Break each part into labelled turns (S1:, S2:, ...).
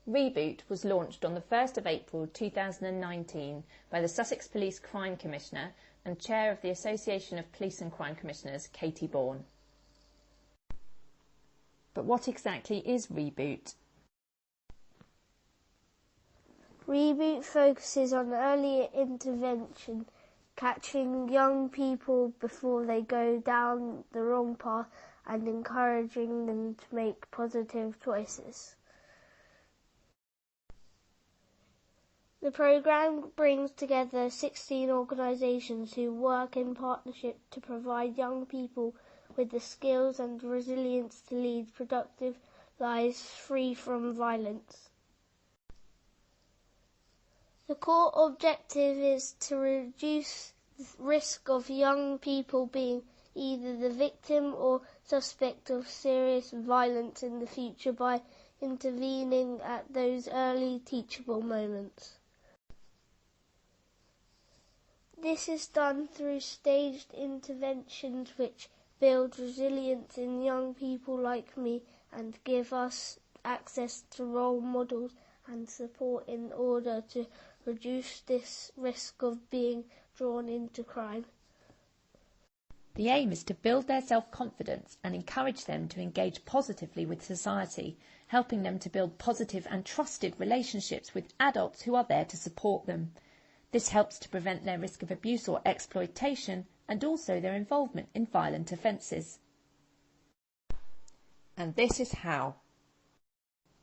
S1: Reboot was launched on the 1st of April 2019 by the Sussex Police Crime Commissioner and Chair of the Association of Police and Crime Commissioners, Katie Bourne. But what exactly is Reboot?
S2: Reboot focuses on early intervention, catching young people before they go down the wrong path and encouraging them to make positive choices. The programme brings together 16 organisations who work in partnership to provide young people with the skills and resilience to lead productive lives free from violence. The core objective is to reduce the risk of young people being either the victim or suspect of serious violence in the future by intervening at those early teachable moments. This is done through staged interventions which build resilience in young people like me and give us access to role models and support in order to reduce this risk of being drawn into crime.
S1: The aim is to build their self-confidence and encourage them to engage positively with society, helping them to build positive and trusted relationships with adults who are there to support them. This helps to prevent their risk of abuse or exploitation and also their involvement in violent offences. And this is how.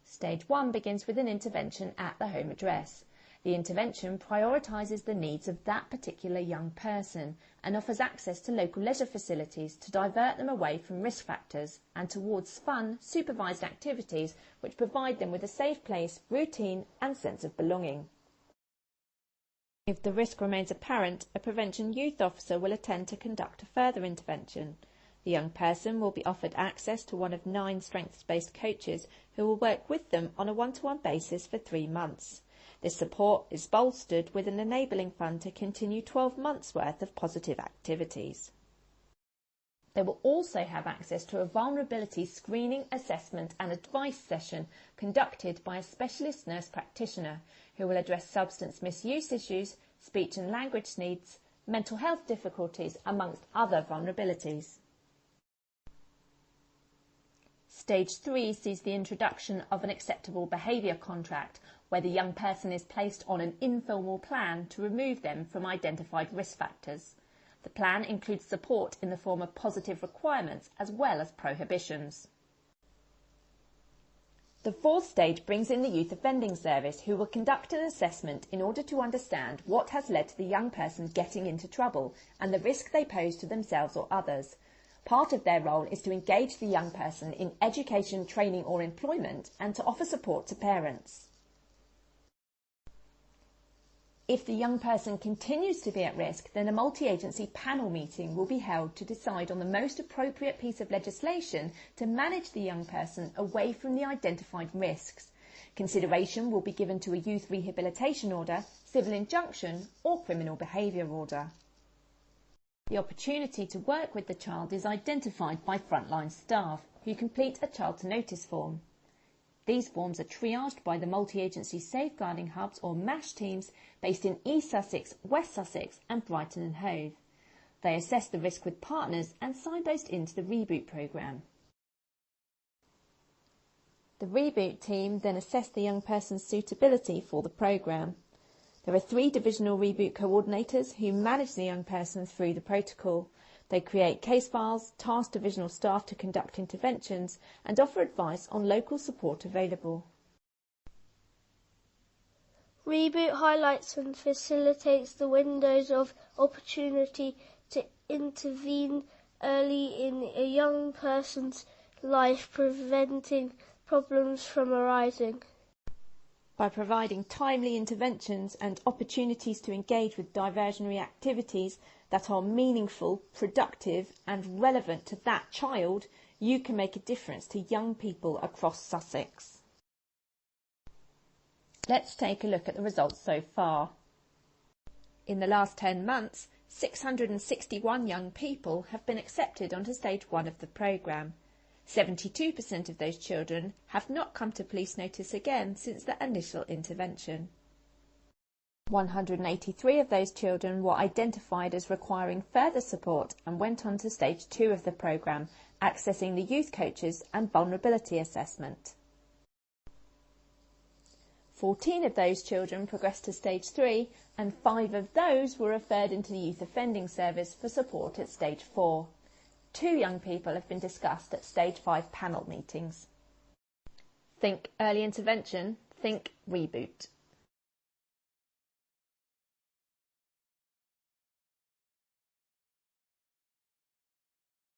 S1: Stage 1 begins with an intervention at the home address. The intervention prioritises the needs of that particular young person and offers access to local leisure facilities to divert them away from risk factors and towards fun, supervised activities which provide them with a safe place, routine and sense of belonging. If the risk remains apparent, a prevention youth officer will attend to conduct a further intervention. The young person will be offered access to one of 9 strengths-based coaches who will work with them on a one-to-one basis for 3 months. This support is bolstered with an enabling fund to continue 12 months' worth of positive activities. They will also have access to a vulnerability screening, assessment and advice session conducted by a specialist nurse practitioner who will address substance misuse issues, speech and language needs, mental health difficulties, amongst other vulnerabilities. Stage 3 sees the introduction of an acceptable behaviour contract, where the young person is placed on an informal plan to remove them from identified risk factors. The plan includes support in the form of positive requirements as well as prohibitions. The 4th stage brings in the Youth Offending Service, who will conduct an assessment in order to understand what has led to the young person getting into trouble and the risk they pose to themselves or others. Part of their role is to engage the young person in education, training or employment and to offer support to parents. If the young person continues to be at risk, then a multi-agency panel meeting will be held to decide on the most appropriate piece of legislation to manage the young person away from the identified risks. Consideration will be given to a youth rehabilitation order, civil injunction or criminal behaviour order. The opportunity to work with the child is identified by frontline staff who complete a child to notice form. These forms are triaged by the multi-agency safeguarding hubs or MASH teams based in East Sussex, West Sussex and Brighton and Hove. They assess the risk with partners and signpost into the Reboot programme. The Reboot team then assess the young person's suitability for the programme. There are 3 divisional Reboot coordinators who manage the young person through the protocol. They create case files, task divisional staff to conduct interventions and offer advice on local support available.
S2: Reboot highlights and facilitates the windows of opportunity to intervene early in a young person's life, preventing problems from arising.
S1: By providing timely interventions and opportunities to engage with diversionary activities that are meaningful, productive and relevant to that child, you can make a difference to young people across Sussex. Let's take a look at the results so far. In the last 10 months, 661 young people have been accepted onto stage 1 of the programme. 72% of those children have not come to police notice again since the initial intervention. 183 of those children were identified as requiring further support and went on to stage 2 of the programme, accessing the youth coaches and vulnerability assessment. 14 of those children progressed to stage 3 and 5 of those were referred into the Youth Offending Service for support at stage 4. 2 young people have been discussed at stage 5 panel meetings. Think early intervention, think Reboot.